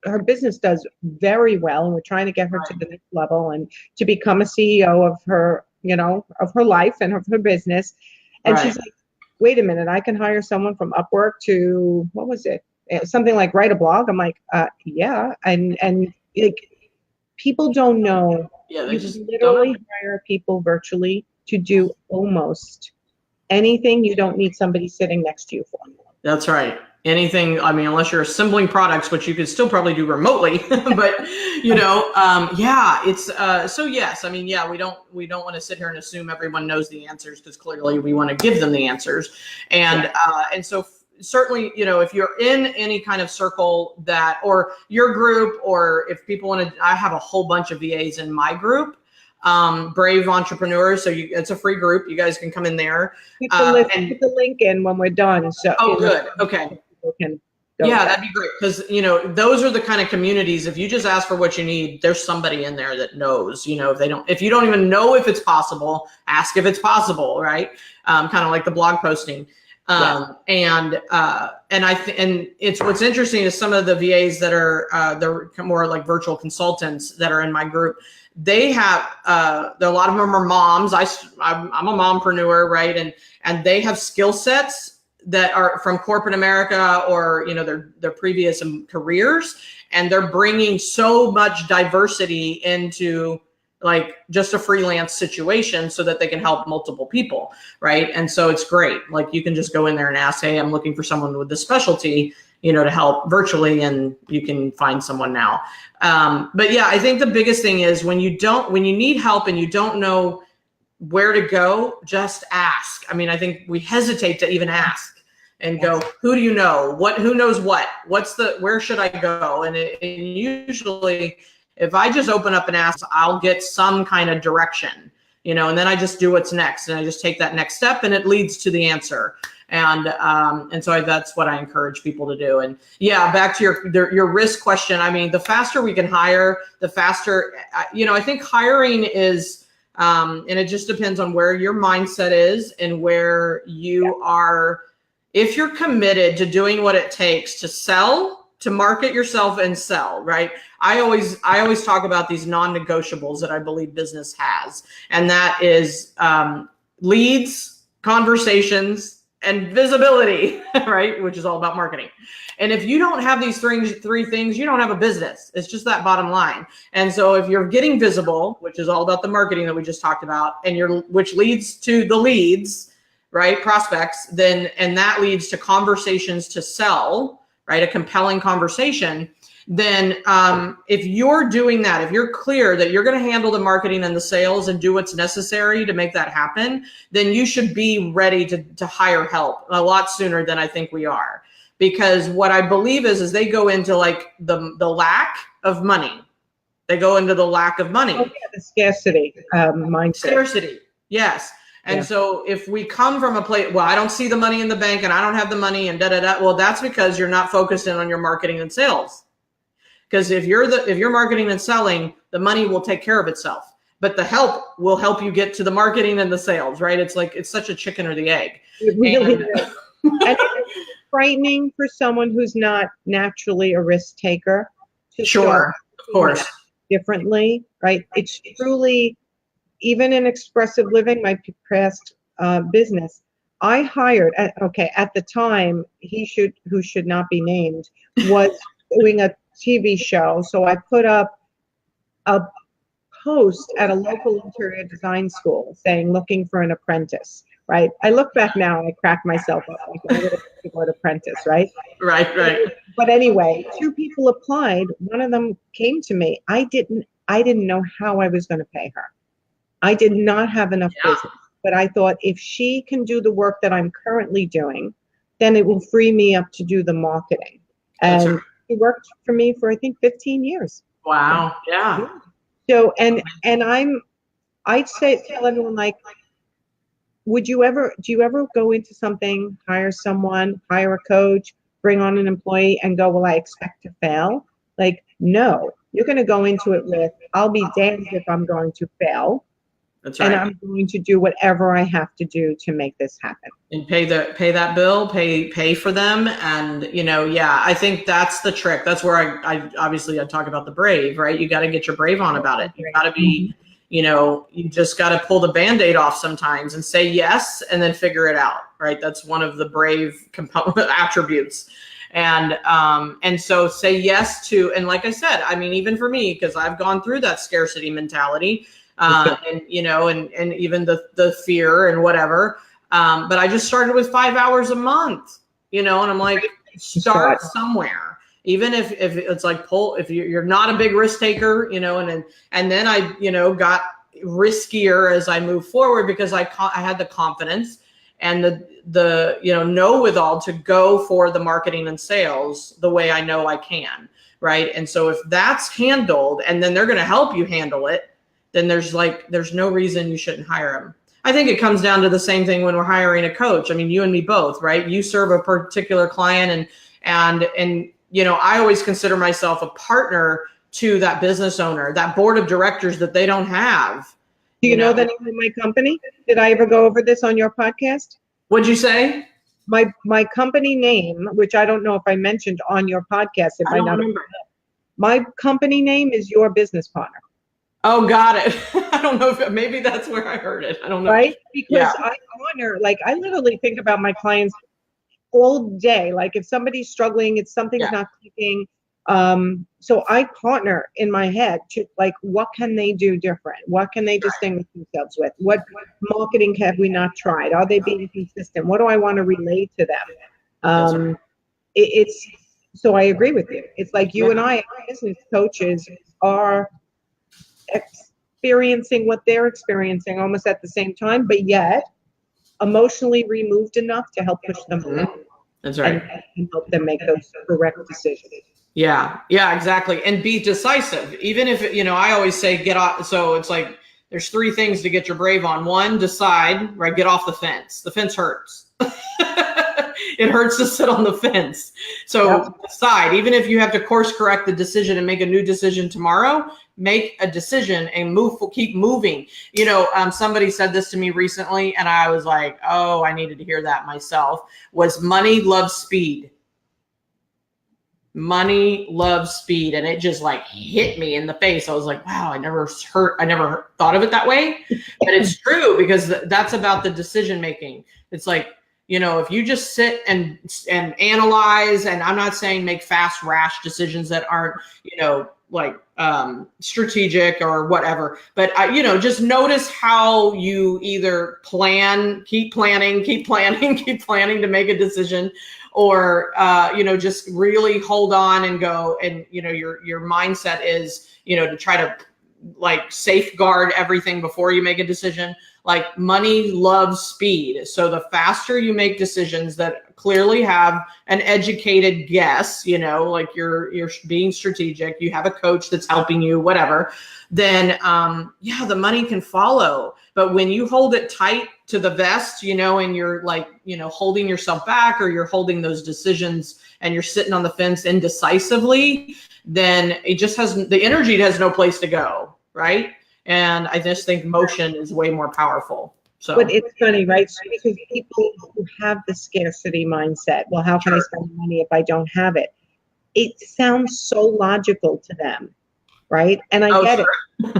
her business does very well, and we're trying to get her to the next level and to become a CEO of her, of her life and of her business. And she's like, wait a minute, I can hire someone from Upwork to, what was it? Something like write a blog. I'm like, yeah. And like, people don't know. Yeah, they You just can literally hire people virtually to do almost anything. You don't need somebody sitting next to you for. That's right. Anything, I mean, unless you're assembling products, which you could still probably do remotely, but yeah, it's, so yes, I mean, yeah, we don't want to sit here and assume everyone knows the answers, because clearly we want to give them the answers. And so certainly, if you're in any kind of circle that, or your group, or if people want to, I have a whole bunch of VAs in my group, Brave Entrepreneurs. So it's a free group. You guys can come in there. Put the link in when we're done. So good. Okay. Yeah, that'd be great, because those are the kind of communities. If you just ask for what you need, there's somebody in there that knows. If you don't even know if it's possible, ask if it's possible, right? Kind of like the blog posting. And it's, what's interesting is some of the VAs that are they're more like virtual consultants that are in my group. They have a lot of them are moms. I'm a mompreneur, right? And they have skill sets that are from corporate America, or their previous careers, and they're bringing so much diversity into like just a freelance situation so that they can help multiple people, right? And so it's great. Like, you can just go in there and ask, hey, I'm looking for someone with this specialty, to help virtually, and you can find someone now. But yeah, I think the biggest thing is when you need help and you don't know where to go, just ask. I mean, I think we hesitate to even ask and go, who do you know? Who knows what? Where should I go? And usually, if I just open up and ask, I'll get some kind of direction, and then I just do what's next, and I just take that next step, and it leads to the answer. And so that's what I encourage people to do. And yeah, back to your risk question. I mean, the faster we can hire, the faster, I think hiring is, and it just depends on where your mindset is and where you are. If you're committed to doing what it takes to sell, to market yourself and sell, right? I always talk about these non-negotiables that I believe business has. And that is leads, conversations, and visibility, right? Which is all about marketing. And if you don't have these three things, you don't have a business. It's just that bottom line. And so if you're getting visible, which is all about the marketing that we just talked about, and which leads to the leads, right? Prospects, and that leads to conversations to sell, right? A compelling conversation. Then if you're doing that, if you're clear that you're going to handle the marketing and the sales and do what's necessary to make that happen, then you should be ready to hire help a lot sooner than I think we are. Because what I believe is they go into like the lack of money. They go into the lack of money. Oh, yeah, the scarcity mindset. Scarcity, yes. And so if we come from a place, well, I don't see the money in the bank and I don't have the money and well, that's because you're not focused in on your marketing and sales. Because if you're marketing and selling, the money will take care of itself. But the help will help you get to the marketing and the sales, right? It's like, it's such a chicken or the egg. It really is. And it's frightening for someone who's not naturally a risk taker to sure, of course, differently, right? It's truly, even in expressive living, my past business, I hired, at the time, who should not be named, was doing a TV show. So I put up a post at a local interior design school saying, looking for an apprentice, right? I look back now and I crack myself up. Like, I would have an apprentice, right? Right. But anyway, 2 people applied. One of them came to me. I didn't know how I was going to pay her. I did not have enough business, but I thought if she can do the work that I'm currently doing, then it will free me up to do the marketing. And she worked for me for, I think, 15 years. Wow. Yeah. So, and I'd tell everyone, like, do you ever go into something, hire someone, hire a coach, bring on an employee and go, well, I expect to fail? Like, no. You're going to go into it with, I'll be damned if I'm going to fail. That's right. And I'm going to do whatever I have to do to make this happen. And pay that bill, pay for them. And, I think that's the trick. That's where I obviously I talk about the brave, right? You got to get your brave on about it. You got to be, you just got to pull the Band-Aid off sometimes and say yes, and then figure it out, right? That's one of the brave component attributes. And so say yes to, and like I said, I mean, even for me, because I've gone through that scarcity mentality, and even the fear and whatever. But I just started with 5 hours a month, and I'm like, start somewhere. Even if it's like if you're not a big risk taker, and then I, got riskier as I moved forward because I had the confidence and the know withal to go for the marketing and sales the way I know I can. Right. And so if that's handled and then they're going to help you handle it, then there's no reason you shouldn't hire them. I think it comes down to the same thing when we're hiring a coach. I mean, you and me both, right? You serve a particular client and I always consider myself a partner to that business owner, that board of directors that they don't have. Do you know the name of my company? Did I ever go over this on your podcast? What'd you say? My company name, which I don't know if I mentioned on your podcast. I don't remember. My company name is Your Business Partner. Oh, got it. I don't know if maybe that's where I heard it. I don't know. Right? Because I honor, I literally think about my clients all day. Like if somebody's struggling, if something's not clicking. So I partner in my head to what can they do different? What can they distinguish themselves with? What marketing have we not tried? Are they being consistent? What do I want to relate to them? So I agree with you. It's like you and I, our business coaches, are experiencing what they're experiencing almost at the same time, but yet emotionally removed enough to help push them along. That's right. And help them make those correct decisions. Yeah, exactly. And be decisive. Even if, I always say get off. So it's like, there's 3 things to get your brave on. 1, decide, right? Get off the fence. The fence hurts. It hurts to sit on the fence. So decide, even if you have to course correct the decision and make a new decision tomorrow, make a decision and keep moving. Somebody said this to me recently and I was like, oh, I needed to hear that myself, was money loves speed. Money loves speed. And it just hit me in the face. I was like, wow, I never thought of it that way, but it's true because that's about the decision making. It's like, if you just sit and analyze, and I'm not saying make fast, rash decisions that aren't, strategic or whatever, but just notice how you either keep planning to make a decision, or just really hold on and go. And your mindset is to try to safeguard everything before you make a decision. Money loves speed. So the faster you make decisions that clearly have an educated guess, you're being strategic, you have a coach that's helping you, whatever, then the money can follow. But when you hold it tight to the vest, and you're holding yourself back, or you're holding those decisions and you're sitting on the fence indecisively, then the energy has no place to go. Right. And I just think motion is way more powerful. So, but it's funny, right? Because people who have the scarcity mindset, well, how can I spend money if I don't have it? It sounds so logical to them, right? And I get it.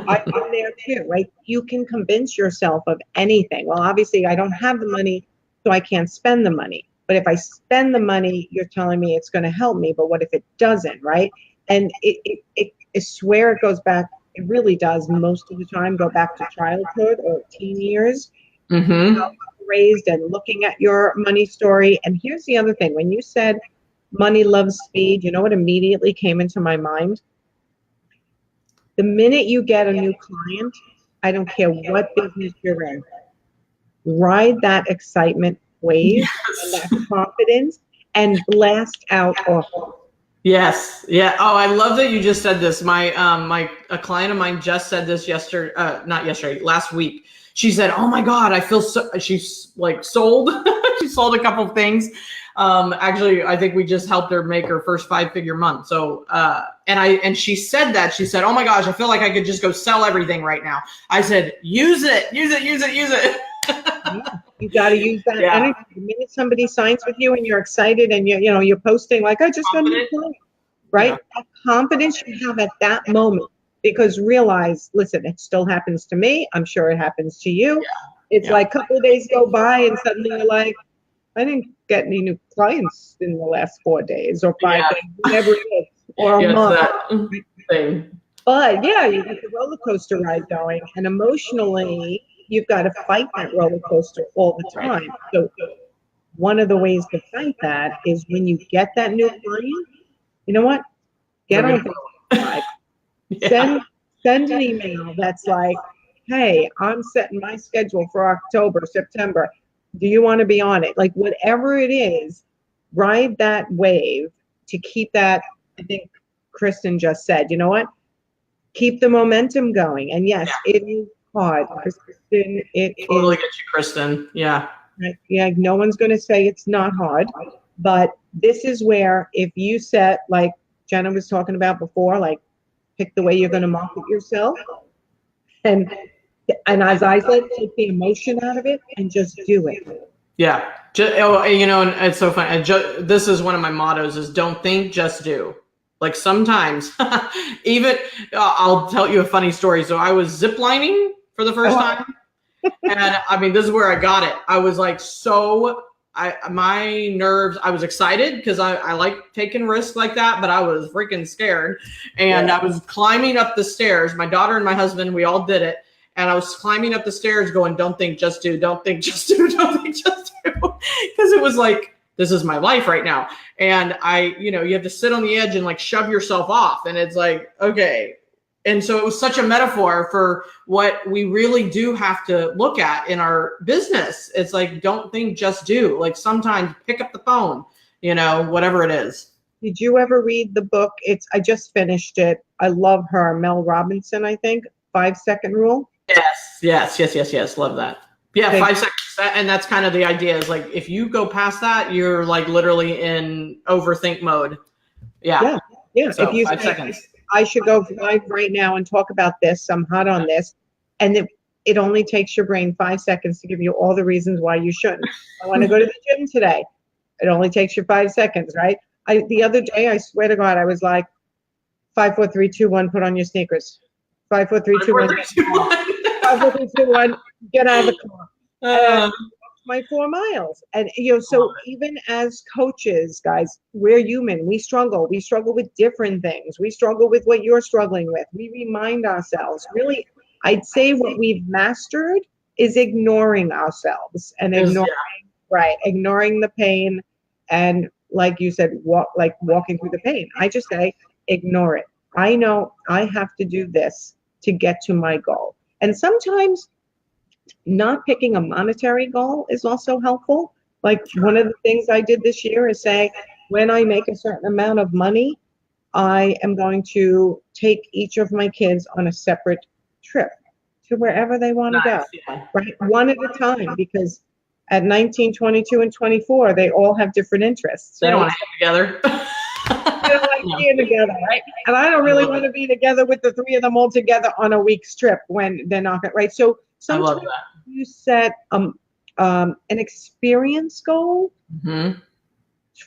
I'm there too, right? You can convince yourself of anything. Well, obviously, I don't have the money, so I can't spend the money. But if I spend the money, you're telling me it's going to help me. But what if it doesn't, right? And I swear it goes back. It really does most of the time go back to childhood or teen years. Mm-hmm. How you were raised and looking at your money story. And here's the other thing. When you said money loves speed, you know what immediately came into my mind? The minute you get a new client, I don't care what business you're in, ride that excitement wave and that confidence and blast out offers. Yes. Yeah. Oh, I love that you just said this. A client of mine just said this last week. She said, oh my God, I feel so, she's sold. She's sold a couple of things. Actually, I think we just helped her make her first 5-figure month. So, and she said that, she said, oh my gosh, I feel like I could just go sell everything right now. I said, use it. You got to use that energy. The minute somebody signs with you and you're excited and you're posting like, I just got a new client, right? That confidence you have at that moment, because realize, listen, it still happens to me. I'm sure it happens to you. It's like a couple of days go by and suddenly you're like, I didn't get any new clients in the last 4 days or 5 days, whatever it is, or a month. But you get the roller coaster ride going, and emotionally, you've got to fight that roller coaster all the time. So one of the ways to fight that is when you get that new client, you know what? Get on Facebook. Send an email that's like, hey, I'm setting my schedule for October, September. Do you want to be on it? Like whatever it is, ride that wave to keep that. I think Kristen just said, you know what? Keep the momentum going. And yes, it is hard, Kristen. It totally get you, Kristen. Yeah. Yeah. No one's going to say it's not hard, but this is where if you set, like Jena was talking about before, like pick the way you're going to market yourself, and as I said, take the emotion out of it and just do it. Yeah. And it's so funny. This is one of my mottos is don't think, just do. Like sometimes even I'll tell you a funny story. So I was ziplining for the first time. And I mean, this is where I got it. I was like, my nerves, I was excited because I like taking risks like that, but I was freaking scared. And I was climbing up the stairs. My daughter and my husband, we all did it. And I was climbing up the stairs going, don't think, just do, don't think, just do, don't think, just do. Because it was like, this is my life right now. And you have to sit on the edge and like shove yourself off. And it's like, okay. And so it was such a metaphor for what we really do have to look at in our business. It's like, don't think, just do. Like sometimes pick up the phone, whatever it is. Did you ever read the book? I just finished it. I love her. Mel Robinson, I think. 5-second rule. Yes. Love that. Yeah, 5 seconds. And that's kind of the idea is like, if you go past that, you're like literally in overthink mode. Yeah. So if you 5 seconds. I should go live right now and talk about this. I'm hot on this. And it only takes your brain 5 seconds to give you all the reasons why you shouldn't. I want to go to the gym today. It only takes you 5 seconds, right? The other day, I swear to God, I was like, 5, 4, 3, 2, 1, put on your sneakers. 5, 4, 3, 2, 1. 5, 4, 3, 2, 1, get out of the car. My 4 miles. And, so even as coaches, guys, we're human. We struggle. We struggle with different things. We struggle with what you're struggling with. We remind ourselves. Really, I'd say what we've mastered is ignoring ourselves and ignoring the pain. And like you said, walking through the pain. I just say, ignore it. I know I have to do this to get to my goal. And sometimes not picking a monetary goal is also helpful. Like one of the things I did this year is say, when I make a certain amount of money, I am going to take each of my kids on a separate trip to wherever they want to go, right? One at a time, because at 19, 22, and 24, they all have different interests. They don't want to hang together. They don't like being together, right? And I don't really want to be together with the 3 of them all together on a week's trip when they're not, right? So sometimes you set an experience goal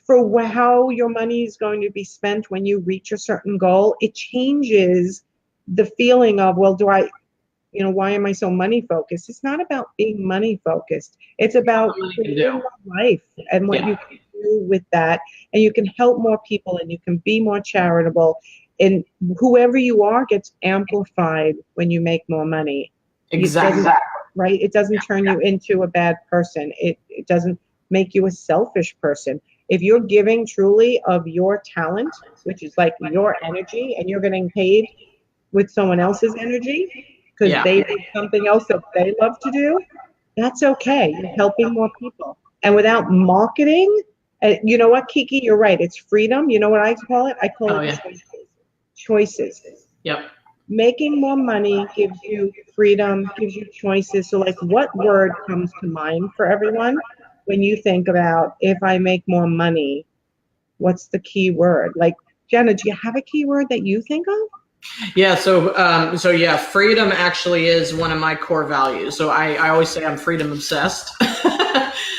for how your money is going to be spent when you reach a certain goal. It changes the feeling of, well, why am I so money focused? It's not about being money focused. It's about living life and what you can do with that. And you can help more people and you can be more charitable. And whoever you are gets amplified when you make more money. Exactly. Right? It doesn't turn you into a bad person. It doesn't make you a selfish person. If you're giving truly of your talent, which is like your energy, and you're getting paid with someone else's energy because they do something else that they love to do, that's okay. You're helping more people. And without marketing, you know what, Kiki, you're right. It's freedom. You know what I call it? I call it choices. Yep. Making more money gives you freedom, gives you choices. So like what word comes to mind for everyone? when you think about, if I make more money, what's the key word? Like, Jena, do you have a key word that you think of? Yeah. So yeah, freedom actually is one of my core values. So I always say I'm freedom obsessed.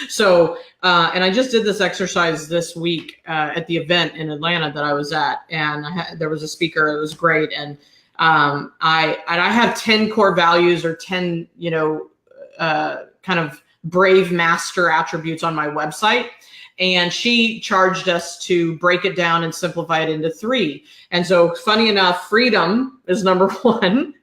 So, and I just did this exercise this week at the event in Atlanta that I was at, and there was a speaker. It was great, and I have 10 core values, or 10, kind of brave master attributes on my website. And she charged us to break it down and simplify it into 3. And so, funny enough, freedom is number 1,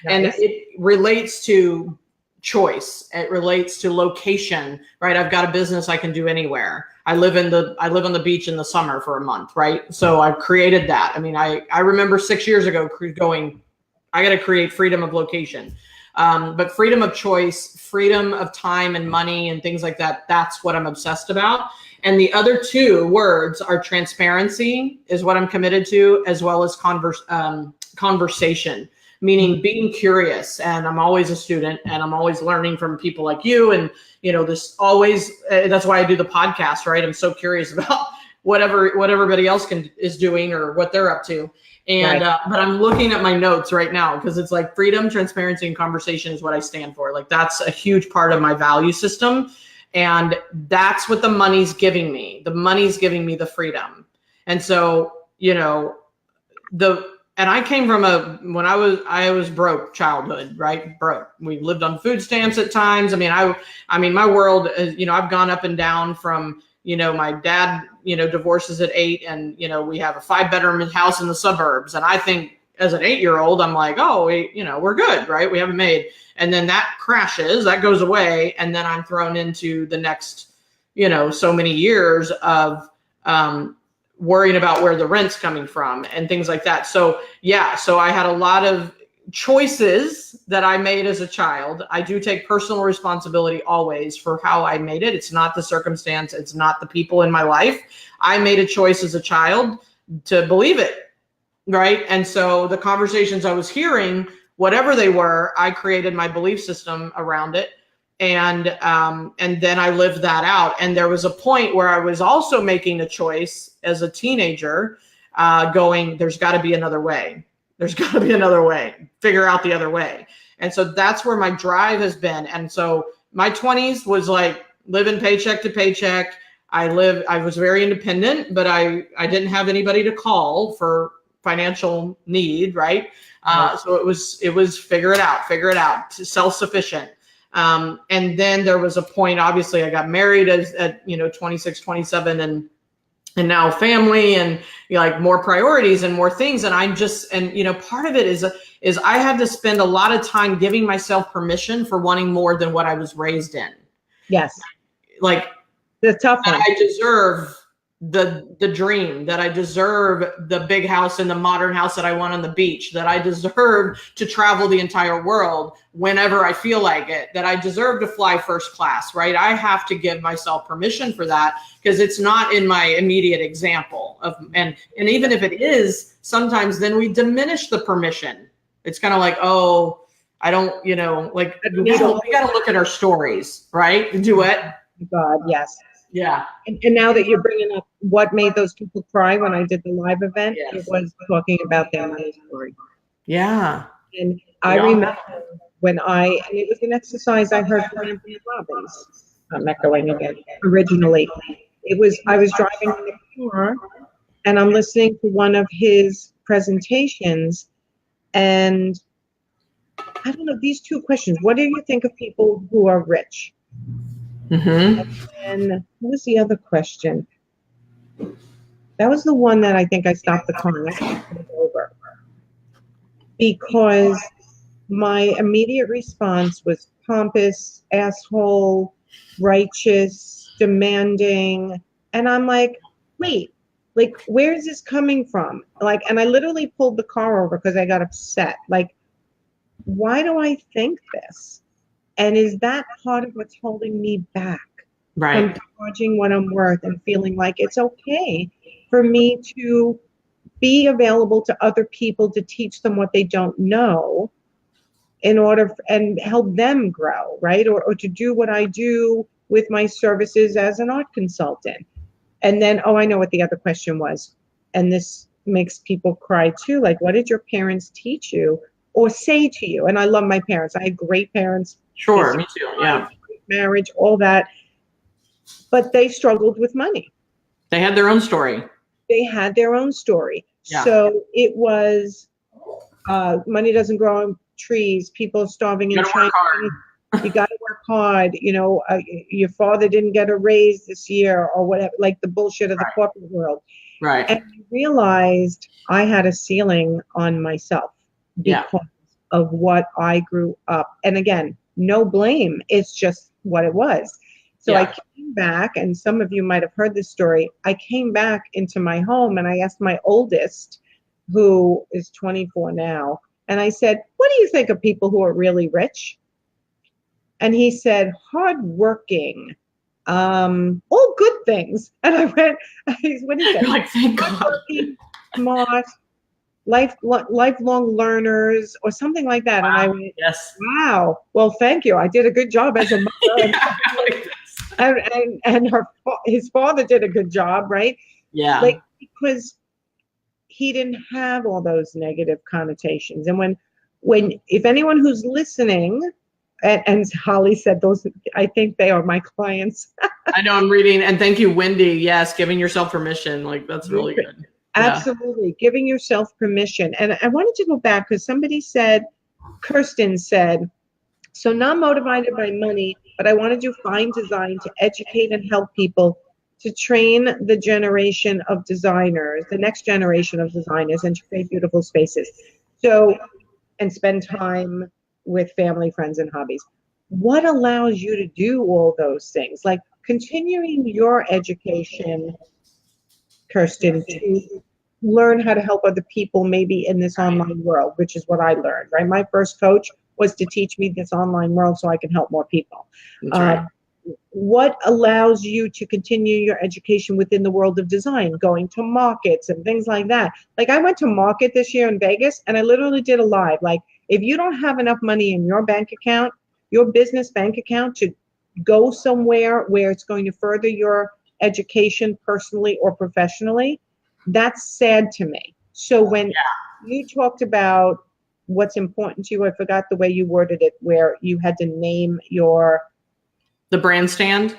and it relates to choice. It relates to location, right? I've got a business I can do anywhere. I live on the beach in the summer for a month, right? So I've created that. I mean, I remember 6 years ago going, I got to create freedom of location. But freedom of choice, freedom of time and money and things like that, that's what I'm obsessed about. And the other 2 words are transparency, is what I'm committed to, as well as conversation, meaning being curious. And I'm always a student, and I'm always learning from people like you. And, that's why I do the podcast, right? I'm so curious about what everybody else is doing or what they're up to. And, but I'm looking at my notes right now, because it's like freedom, transparency, and conversation is what I stand for. Like, that's a huge part of my value system. And that's what the money's giving me. The money's giving me the freedom. And so, and I came from I was broke childhood, right? Broke. We lived on food stamps at times. I mean, my world is, I've gone up and down from, my dad, divorces at 8, and, we have a 5-bedroom house in the suburbs. And I think as an 8-year-old, I'm like, oh, we're good, right? We haven't made. And then that crashes, that goes away. And then I'm thrown into the next, so many years of worrying about where the rent's coming from and things like that. So, yeah, so I had a lot of choices that I made as a child. I do take personal responsibility always for how I made it. It's not the circumstance. It's not the people in my life. I made a choice as a child to believe it, right? And so the conversations I was hearing, whatever they were, I created my belief system around it. And then I lived that out. And there was a point where I was also making a choice as a teenager, going, there's got to be another way. There's got to be another way. Figure out the other way. And so that's where my drive has been. And so my 20s was like living paycheck to paycheck. I was very independent, but I didn't have anybody to call for financial need, right? So it was figure it out, self-sufficient. And then there was a point, obviously I got married at 26, 27, and now family, and like more priorities and more things. And I'm just, part of it is I had to spend a lot of time giving myself permission for wanting more than what I was raised in. Yes. Like the tough one. I deserve the dream, that I deserve the big house and the modern house that I want on the beach, that I deserve to travel the entire world whenever I feel like it, that I deserve to fly first class, right? I have to give myself permission for that, because it's not in my immediate example and even if it is, sometimes then we diminish the permission. It's kind of like, oh, I don't, we got to look at our stories, right? Do it. God, yes. Yeah. And now that you're bringing up what made those people cry when I did the live event, It was talking about their money story. Yeah. And I remember when and it was an exercise I heard from Anthony Robbins. I'm echoing again. Originally, I was driving in the car, and I'm listening to one of his presentations, and I don't know, these 2 questions. What do you think of people who are rich? Mm-hmm. And what was the other question? That was the one that I think I stopped the car and I put it over, because my immediate response was pompous, asshole, righteous, demanding. And I'm like, wait, like, where is this coming from? Like, and I literally pulled the car over because I got upset. Like, why do I think this? And is that part of what's holding me back from charging what I'm worth and feeling like it's okay for me to be available to other people to teach them what they don't know in order and help them grow, right? Or to do what I do with my services as an art consultant. And then, oh, I know what the other question was. And this makes people cry too. Like, what did your parents teach you or say to you? And I love my parents. I had great parents. Sure, me too. Yeah. Marriage, all that. But they struggled with money. They had their own story. They had their own story. Yeah. So it was money doesn't grow on trees. People are starving in China. You got to work hard. You know, your father didn't get a raise this year or whatever, like the bullshit of the corporate world. Right. And I realized I had a ceiling on myself because of what I grew up. And again, no blame. It's just what it was. So I came back, and some of you might have heard this story. I came back into my home and I asked my oldest, who is 24 now, and I said, what do you think of people who are really rich? And he said, hardworking, all good things. And I went, what did he say? Like, thank God. Hardworking, smart, lifelong learners, or something like that. Wow. And I went, yes. Wow. Well, thank you. I did a good job as a mother. And his father did a good job, right? Yeah. Like, because he didn't have all those negative connotations. And when if anyone who's listening, and Holly said those, I think they are my clients. I know, I'm reading, and thank you, Wendy. Yes, giving yourself permission. Like, that's really good. Absolutely. Giving yourself permission. And I wanted to go back because somebody said, Kirsten said, so not motivated by money, but I want to do fine design to educate and help people, to train the generation of designers, the next generation of designers, and to create beautiful spaces. So, and spend time with family, friends, and hobbies. What allows you to do all those things? Like continuing your education, Kirsten, to learn how to help other people maybe in this online world, which is what I learned, right? My first coach was to teach me this online world so I can help more people. That's right. What allows you to continue your education within the world of design, going to markets and things like that? Like I went to market this year in Vegas and I literally did a live. Like if you don't have enough money in your bank account, your business bank account, to go somewhere where it's going to further your education personally or professionally, that's sad to me. So when you talked about what's important to you, I forgot the way you worded it, where you had to name the brand stand.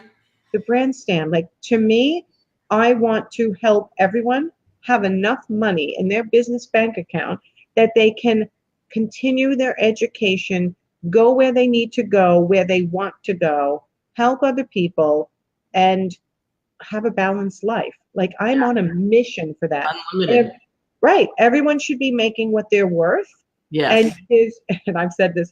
The brand stand. Like to me, I want to help everyone have enough money in their business bank account that they can continue their education, go where they need to go, where they want to go, help other people, and have a balanced life. Like I'm on a mission for that. Unlimited. Right. Everyone should be making what they're worth. Yes. And I've said this,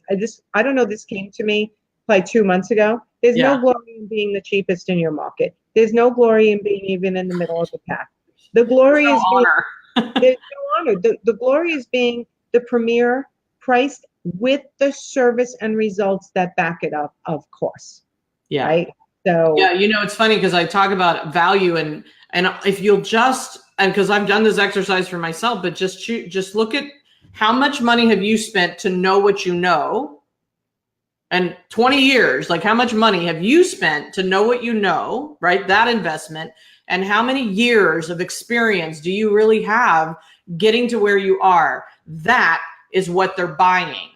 I don't know, this came to me like 2 months ago. There's no glory in being the cheapest in your market. There's no glory in being even in the middle of the pack. The glory is honor. There's no honor. The glory is being the premier priced with the service and results that back it up, of course. Yeah. Right. So yeah, you know, it's funny because I talk about value and if you'll just, and because I've done this exercise for myself, but just look at how much money have you spent to know what you know, and 20 years, like how much money have you spent to know what you know, right? That investment, and how many years of experience do you really have getting to where you are? That is what they're buying.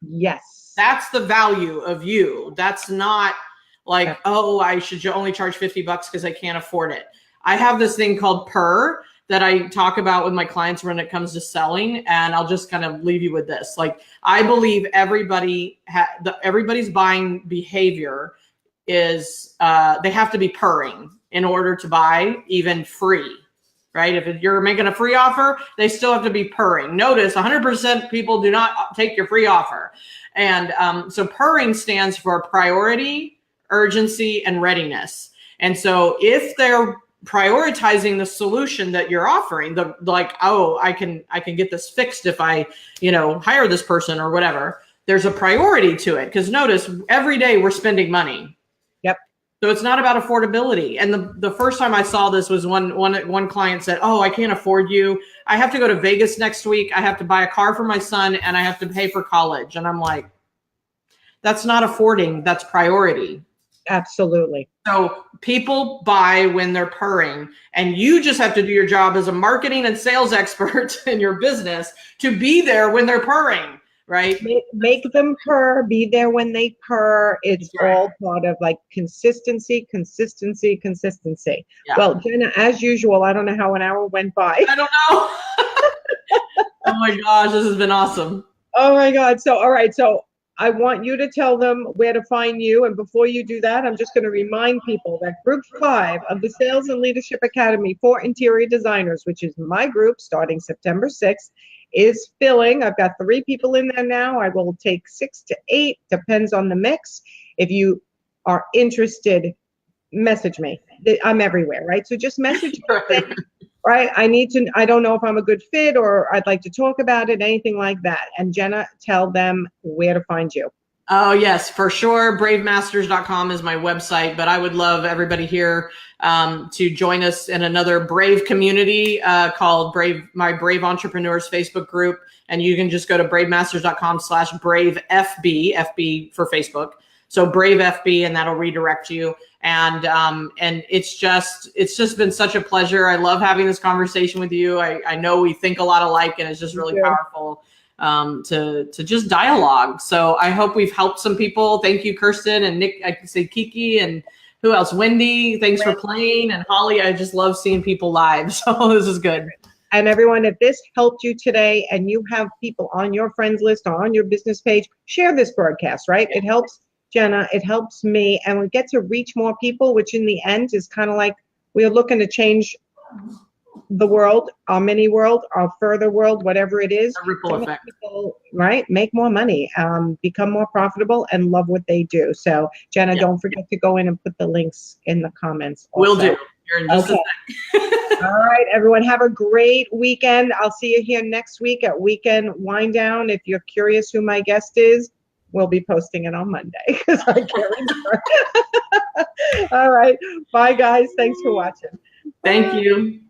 Yes. That's the value of you. That's not like, oh, I should only charge $50 because I can't afford it. I have this thing called PER that I talk about with my clients when it comes to selling. And I'll just kind of leave you with this. Like, I believe everybody's buying behavior is, they have to be purring in order to buy, even free, right? If you're making a free offer, they still have to be purring. Notice 100% people do not take your free offer. And so purring stands for priority, urgency, and readiness. And so if they're prioritizing the solution that you're offering, I can get this fixed if I, hire this person or whatever, there's a priority to it. Because notice every day we're spending money. Yep. So it's not about affordability. And the first time I saw this was one client said, oh, I can't afford you. I have to go to Vegas next week. I have to buy a car for my son and I have to pay for college. And I'm like, that's not affording, that's priority. Absolutely. So people buy when they're purring, and you just have to do your job as a marketing and sales expert in your business to be there when they're purring, right? Make them purr, be there when they purr. It's Right. all part of like consistency. Yeah. Well, Jena, as usual, I don't know how an hour went by. I don't know. Oh my gosh, this has been awesome. Oh my God. So, all right. So I want you to tell them where to find you. And before you do that, I'm just going to remind people that Group 5 of the Sales and Leadership Academy for Interior Designers, which is my group starting September 6th, is filling. I've got 3 people in there now. I will take 6 to 8, depends on the mix. If you are interested, message me. I'm everywhere, right? So just message me. Right? I don't know if I'm a good fit or I'd like to talk about it, anything like that. And Jena, tell them where to find you. Oh, yes, for sure. Bravemasters.com is my website, but I would love everybody here to join us in another Brave community called my Brave Entrepreneurs Facebook group. And you can just go to bravemasters.com/BraveFB, FB for Facebook. So Brave FB, and that'll redirect you. And it's just been such a pleasure. I love having this conversation with you. I know we think a lot alike, and it's just really powerful to just dialogue. So I hope we've helped some people. Thank you, Kirsten and Nick. I can say Kiki and who else? Wendy. Thanks for playing. And Holly, I just love seeing people live. So this is good. And everyone, if this helped you today and you have people on your friends list or on your business page, share this broadcast, right? It helps Jena, it helps me, and we get to reach more people, which in the end is kind of like we're looking to change the world, our mini world, our further world, whatever it is. A ripple effect. People, right? Make more money, become more profitable, and love what they do. So, Jena, don't forget to go in and put the links in the comments. Also. Will do. You're in just a second. All right, everyone, have a great weekend. I'll see you here next week at Weekend Wind Down. If you're curious who my guest is, we'll be posting it on Monday because I can't remember. All right. Bye, guys. Thanks for watching. Thank you.